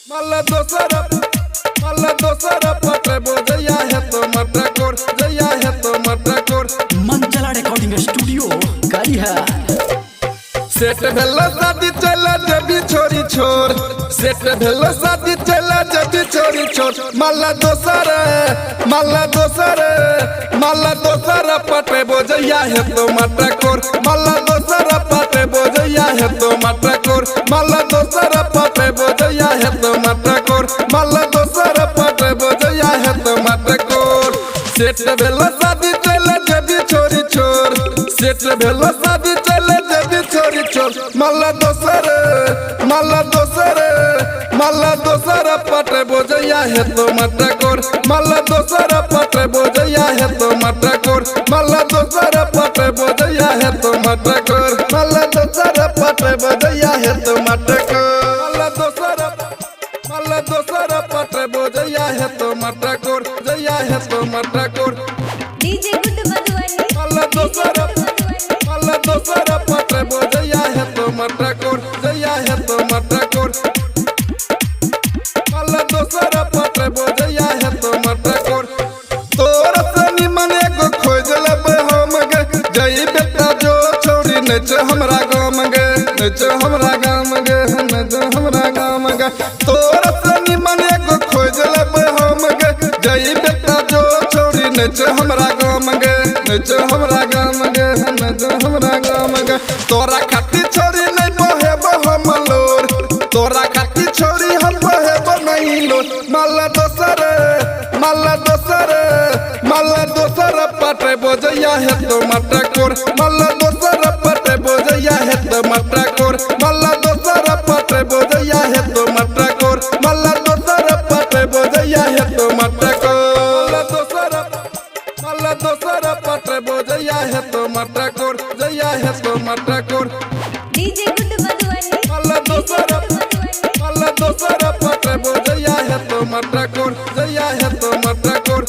Mala dosara patre bojaya hai to matakor jaya hai to matakor मंचला recording studio करिहार set भेलो शादी चला जबी छोरी छोर सेट भेलो शादी चला जबी छोरी छोर मल्ला दोसर पटे बोजया है तो मटकोर मल्ला दोसर पटे बोजया है तो मटकोर मल्ला दोसर पटे बोजया है तो मटकोर मल्ला दोसर पटे बोजया है तो मटकोर सेट भेलो शादी चला जबी छोरी छोर सेट भेलो शादी चला जबी छोरी छोर मल्ला दोसर पटे बोजया है तो मटकोर मल्ला दोसर पटे बोजया है तो मटकोर मल्ला दोसर पटे बोजया है तो मटकोर मल्ला दोसर पटे बोजया है तो मटकोर मल्ला दोसर पटे बोजया है तो मटकोर जया है तो मटकोर डीजे गुड मधुबनी मल्ला दोसर पटे बोजया है तो मटकोर जया है तो मटकोर मल्ला दोसर पटे बोजया है तो मटकोर तोर सनी मन एगो खोज लेबे हम गे जई बेटा जो छोरी नच हमरा गाम गे नच हमरा गाम गे नच हमरा गाम गे तोर सनी मन एगो खोज लेबे हम गे जई बेटा जो छोरी नच हमरा गाम गे नच हमरा गाम गे नच हमरा गाम गे तोरा खाती छोरी नहीं बहेब हम लोर तोरा खाती छोरी हम बहेब नहीं लोर मल्ला दोसर पटे बोजया है तो मटकोर मल्ला दोसर पटे बोजया है तो मटकोर मल्ला दोसर पटे बोजया है तो मटकोर मल्ला दोसर पटे बोजया है तो मटकोर मल्ला दोसर पटे बोजया है तो मटकोर जया है तो मटकोर डीजे गुड मधुबनी मल्ला दोसर पटे बोजया है तो मटकोर जया है तो मटकोर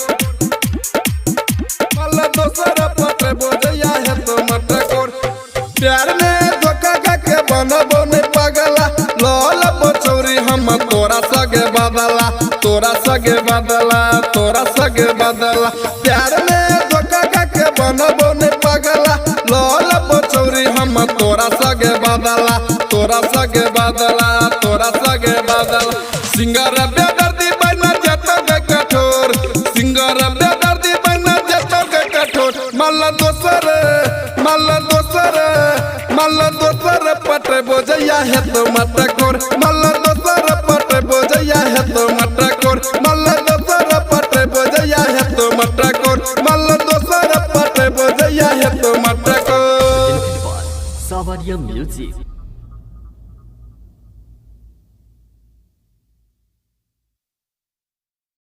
मल्ला दोसर पटे बोजया है तो मटकोर प्यार में धोखा के बनबो नहीं पगला लौल बचौरी हम तोरा सगे बदला तोरा सगे बदला तोरा सगे बदला प्यार में धोखा के बनबो नहीं पगला लौल बचौरी हम तोरा सगे बदला तोरा सगे बदला तोरा सगे बदला सिंगर बेदर्दी बना जतो के कठोर सिंगर बेदर्दी बना जतो के कठोर मल्ला दोसर पटे बोजया है तो मटकोर मल्ला दोसर पटे बोजया है तो मटकोर मल्ला दोसर पटे बोजया है तो मटकोर मल्ला दोसर पटे बोजया है तो मटकोर सावरिया म्यूजिक